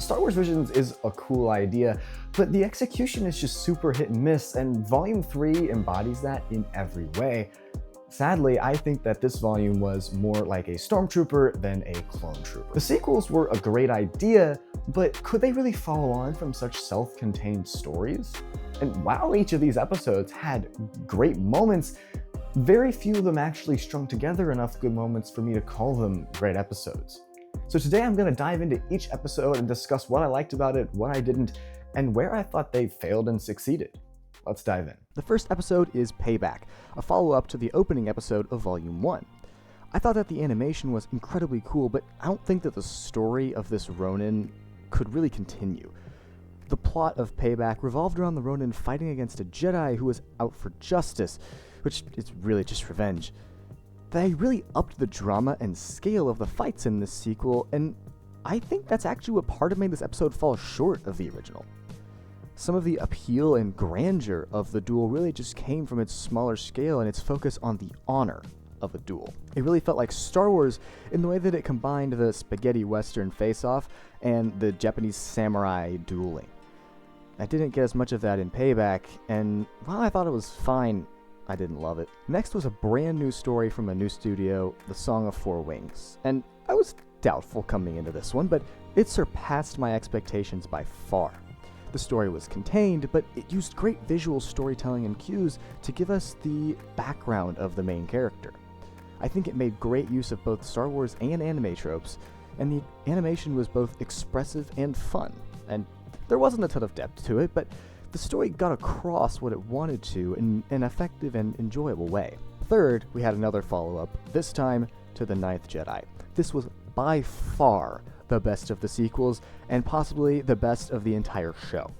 Star Wars Visions is a cool idea, but the execution is just super hit and miss, and Volume 3 embodies that in every way. Sadly, I think that this volume was more like a stormtrooper than a clone trooper. The sequels were a great idea, but could they really follow on from such self-contained stories? And while each of these episodes had great moments, very few of them actually strung together enough good moments for me to call them great episodes. So today I'm going to dive into each episode and discuss what I liked about it, what I didn't, and where I thought they failed and succeeded. Let's dive in. The first episode is Payback, a follow-up to the opening episode of Volume 1. I thought that the animation was incredibly cool, but I don't think that the story of this Ronin could really continue. The plot of Payback revolved around the Ronin fighting against a Jedi who was out for justice, which is really just revenge. They really upped the drama and scale of the fights in this sequel, and I think that's actually what part of made this episode fall short of the original. Some of the appeal and grandeur of the duel really just came from its smaller scale and its focus on the honor of a duel. It really felt like Star Wars in the way that it combined the spaghetti western face-off and the Japanese samurai dueling. I didn't get as much of that in Payback, and while I thought it was fine, I didn't love it. Next was a brand new story from a new studio, The Song of Four Wings, and I was doubtful coming into this one, but it surpassed my expectations by far. The story was contained, but it used great visual storytelling and cues to give us the background of the main character. I think it made great use of both Star Wars and anime tropes, and the animation was both expressive and fun, and there wasn't a ton of depth to it, but the story got across what it wanted to in an effective and enjoyable way. Third, we had another follow-up, this time to The Ninth Jedi. This was by far the best of the sequels, and possibly the best of the entire show.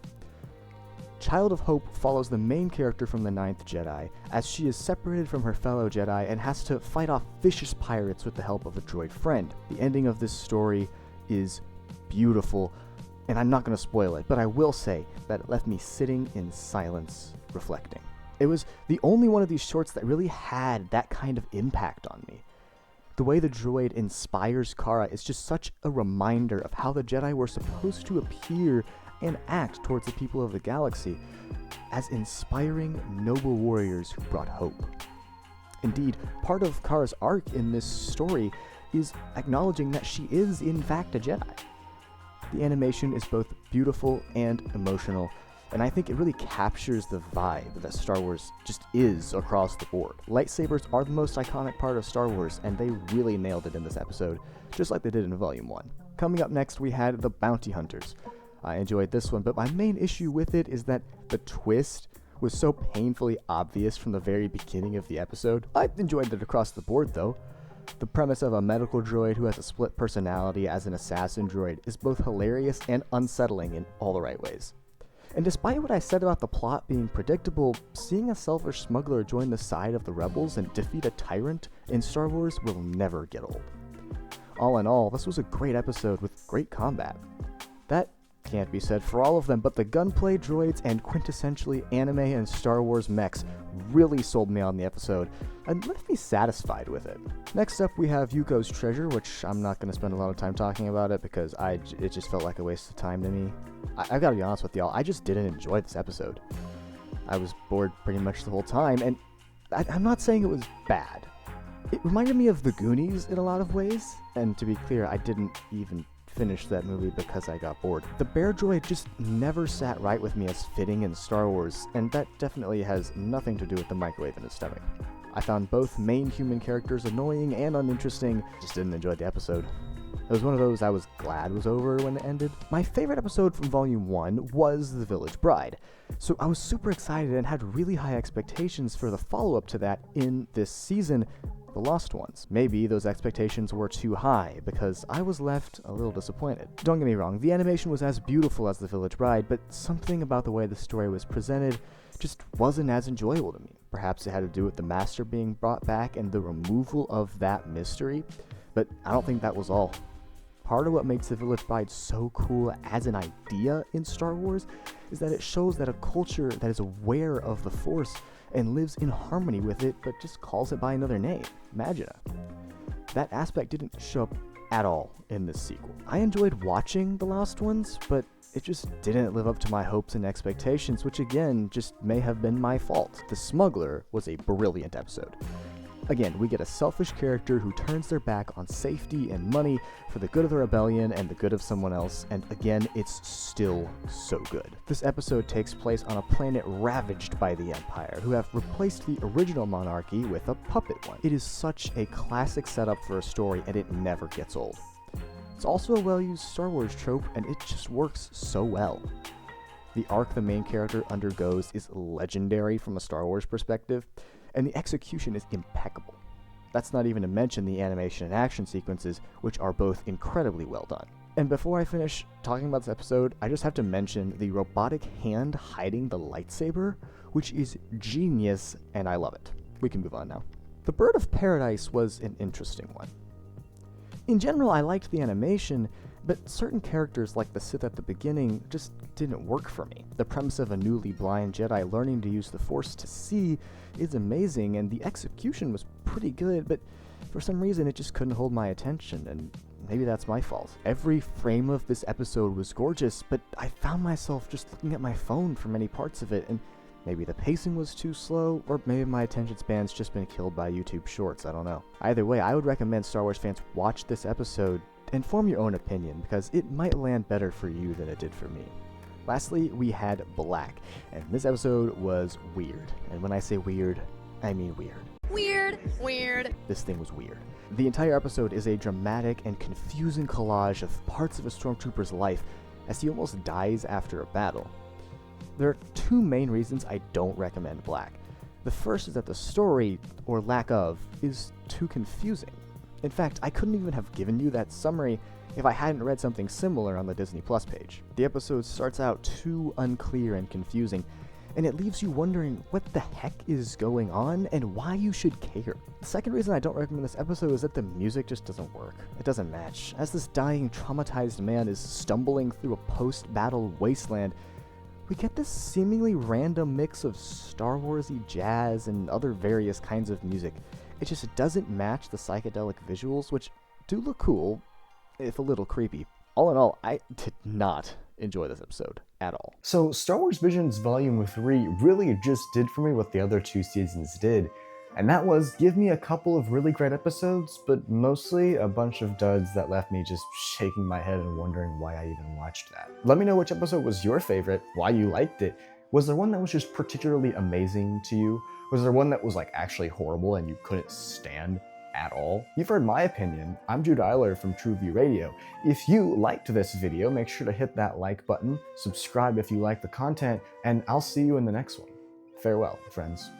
Child of Hope follows the main character from The Ninth Jedi, as she is separated from her fellow Jedi and has to fight off vicious pirates with the help of a droid friend. The ending of this story is beautiful, and I'm not going to spoil it, but I will say that it left me sitting in silence, reflecting. It was the only one of these shorts that really had that kind of impact on me. The way the droid inspires Kara is just such a reminder of how the Jedi were supposed to appear and act towards the people of the galaxy as inspiring, noble warriors who brought hope. Indeed, part of Kara's arc in this story is acknowledging that she is in fact a Jedi. The animation is both beautiful and emotional, and I think it really captures the vibe that Star Wars just is across the board. Lightsabers are the most iconic part of Star Wars, and they really nailed it in this episode, just like they did in Volume 1. Coming up next, we had The Bounty Hunters. I enjoyed this one, but my main issue with it is that the twist was so painfully obvious from the very beginning of the episode. I enjoyed it across the board, though. The premise of a medical droid who has a split personality as an assassin droid is both hilarious and unsettling in all the right ways. And despite what I said about the plot being predictable, seeing a selfish smuggler join the side of the rebels and defeat a tyrant in Star Wars will never get old. All in all, this was a great episode with great combat. That can't be said for all of them, but the gunplay droids and quintessentially anime and Star Wars mechs really sold me on the episode and left me satisfied with it. Next up, we have Yuko's Treasure, which I'm not going to spend a lot of time talking about it because it just felt like a waste of time to me. I've got to be honest with y'all, I just didn't enjoy this episode. I was bored pretty much the whole time, and I'm not saying it was bad. It reminded me of The Goonies in a lot of ways, and to be clear, I didn't even finish that movie because I got bored. The bear droid just never sat right with me as fitting in Star Wars, and that definitely has nothing to do with the microwave in his stomach. I found both main human characters annoying and uninteresting, just didn't enjoy the episode. It was one of those I was glad was over when it ended. My favorite episode from Volume 1 was The Village Bride, so I was super excited and had really high expectations for the follow-up to that in this season, The Lost Ones. Maybe those expectations were too high, because I was left a little disappointed. Don't get me wrong, the animation was as beautiful as The Village Bride, but something about the way the story was presented just wasn't as enjoyable to me. Perhaps it had to do with the Master being brought back and the removal of that mystery, but I don't think that was all. Part of what makes The Village Bride so cool as an idea in Star Wars is that it shows that a culture that is aware of the Force and lives in harmony with it, but just calls it by another name, Magina. That aspect didn't show up at all in this sequel. I enjoyed watching the last ones, but it just didn't live up to my hopes and expectations, which again, just may have been my fault. The Smuggler was a brilliant episode. Again, we get a selfish character who turns their back on safety and money for the good of the rebellion and the good of someone else, and again, it's still so good. This episode takes place on a planet ravaged by the Empire, who have replaced the original monarchy with a puppet one. It is such a classic setup for a story, and it never gets old. It's also a well-used Star Wars trope, and it just works so well. The arc the main character undergoes is legendary from a Star Wars perspective, and the execution is impeccable. That's not even to mention the animation and action sequences, which are both incredibly well done. And before I finish talking about this episode, I just have to mention the robotic hand hiding the lightsaber, which is genius, and I love it. We can move on now. The Bird of Paradise was an interesting one. In general, I liked the animation, but certain characters like the Sith at the beginning just didn't work for me. The premise of a newly blind Jedi learning to use the Force to see is amazing, and the execution was pretty good, but for some reason it just couldn't hold my attention, and maybe that's my fault. Every frame of this episode was gorgeous, but I found myself just looking at my phone for many parts of it, and maybe the pacing was too slow, or maybe my attention span's just been killed by YouTube Shorts, I don't know. Either way, I would recommend Star Wars fans watch this episode and form your own opinion, because it might land better for you than it did for me. Lastly, we had Black, and this episode was weird. And when I say weird, I mean weird. Weird. This thing was weird. The entire episode is a dramatic and confusing collage of parts of a stormtrooper's life as he almost dies after a battle. There are two main reasons I don't recommend Black. The first is that the story, or lack of, is too confusing. In fact, I couldn't even have given you that summary if I hadn't read something similar on the Disney Plus page. The episode starts out too unclear and confusing, and it leaves you wondering what the heck is going on and why you should care. The second reason I don't recommend this episode is that the music just doesn't work. It doesn't match. As this dying, traumatized man is stumbling through a post-battle wasteland, we get this seemingly random mix of Star Wars-y jazz and other various kinds of music. It just doesn't match the psychedelic visuals, which do look cool, if a little creepy. All in all, I did not enjoy this episode at all. So Star Wars Visions Volume 3 really just did for me what the other two seasons did, and that was give me a couple of really great episodes, but mostly a bunch of duds that left me just shaking my head and wondering why I even watched that. Let me know which episode was your favorite, why you liked it. Was there one that was just particularly amazing to you? Was there one that was like actually horrible and you couldn't stand at all? You've heard my opinion. I'm Eyler from TrueView Radio. If you liked this video, make sure to hit that like button, subscribe if you like the content, and I'll see you in the next one. Farewell, friends.